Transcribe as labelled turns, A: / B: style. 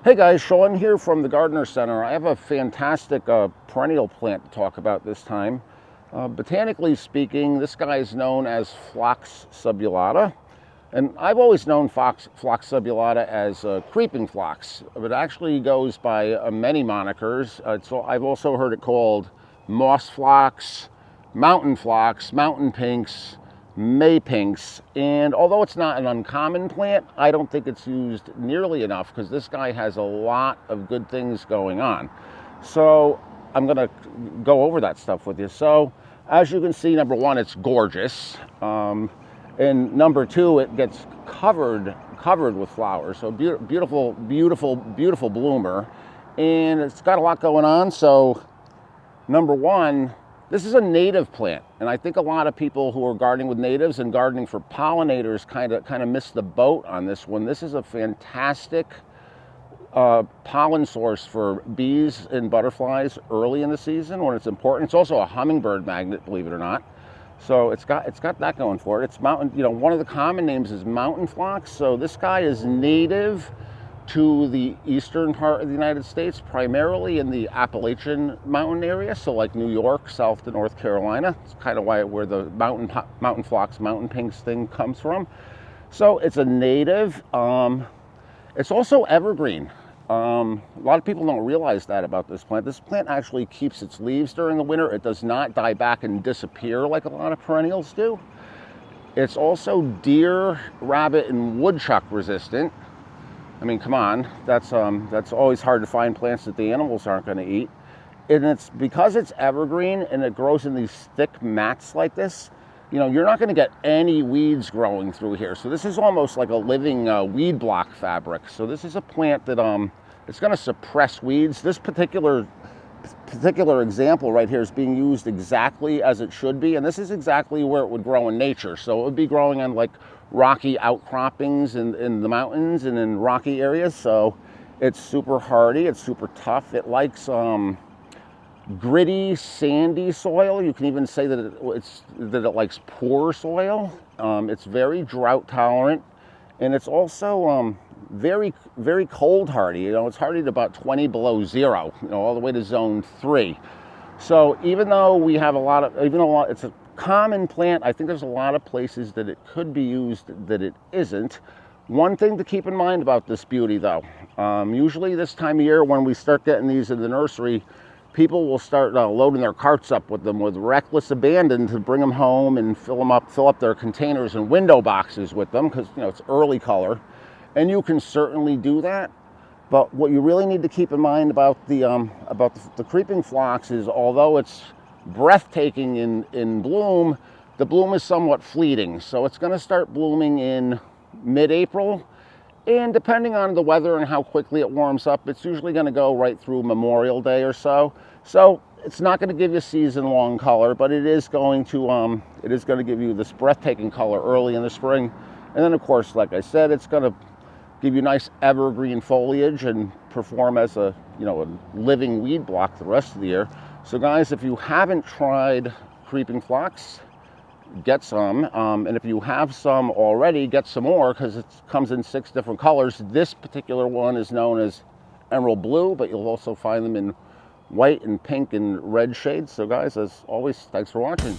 A: Hey guys, Sean here from the Gardener Center. I have a fantastic perennial plant to talk about this time. Botanically speaking, this guy is known as Phlox Subulata. And I've always known Phlox Subulata as Creeping Phlox, but it actually goes by many monikers. I've also heard it called Moss Phlox, Mountain Phlox, Mountain Pinks, May Pinks, and although it's not an uncommon plant, I don't think it's used nearly enough because this guy has a lot of good things going on. So I'm going to go over that stuff with you. So as you can see, number one, it's gorgeous. And number two, it gets covered with flowers. So beautiful, beautiful, beautiful bloomer. And it's got a lot going on. So number one, this is a native plant, and I think a lot of people who are gardening with natives and gardening for pollinators kind of miss the boat on this one. This is a fantastic pollen source for bees and butterflies early in the season when it's important. It's also a hummingbird magnet, believe it or not. So it's got that going for it. It's mountain. One of the common names is mountain phlox. So this guy is native to the eastern part of the United States, primarily in the Appalachian mountain area, so like New York, south to North Carolina. It's kind of where the mountain phlox, mountain pinks thing comes from. So it's a native. It's also evergreen. A lot of people don't realize that about this plant. This plant actually keeps its leaves during the winter. It does not die back and disappear like a lot of perennials do. It's also deer, rabbit, and woodchuck resistant. I mean, come on, that's always hard to find plants that the animals aren't going to eat. And it's because it's evergreen and it grows in these thick mats like this, you're not going to get any weeds growing through here. So this is almost like a living weed block fabric. So this is a plant that it's going to suppress weeds. This particular example right here is being used exactly as it should be, and this is exactly where it would grow in nature. So it would be growing on like rocky outcroppings in the mountains and in rocky areas. So it's super hardy, it's super tough. It likes gritty, sandy soil. You can even say that it likes poor soil. It's very drought tolerant, and it's also very, very cold hardy. It's hardy to about 20 below zero, all the way to zone 3. So even though it's a common plant, I think there's a lot of places that it could be used that it isn't. One thing to keep in mind about this beauty though, usually this time of year when we start getting these in the nursery, people will start loading their carts up with them with reckless abandon to bring them home and fill up their containers and window boxes with them because it's early color. And you can certainly do that, but what you really need to keep in mind about the creeping phlox is, although it's breathtaking in bloom, the bloom is somewhat fleeting. So it's going to start blooming in mid-April, and depending on the weather and how quickly it warms up, it's usually going to go right through Memorial Day or so. So it's not going to give you season-long color, but it is going to give you this breathtaking color early in the spring. And then, of course, like I said, it's going to give you nice evergreen foliage and perform as a living weed block the rest of the year. So guys, if you haven't tried Creeping Phlox, get some. And if you have some already, get some more because it comes in 6 different colors. This particular one is known as emerald blue, but you'll also find them in white and pink and red shades. So guys, as always, thanks for watching.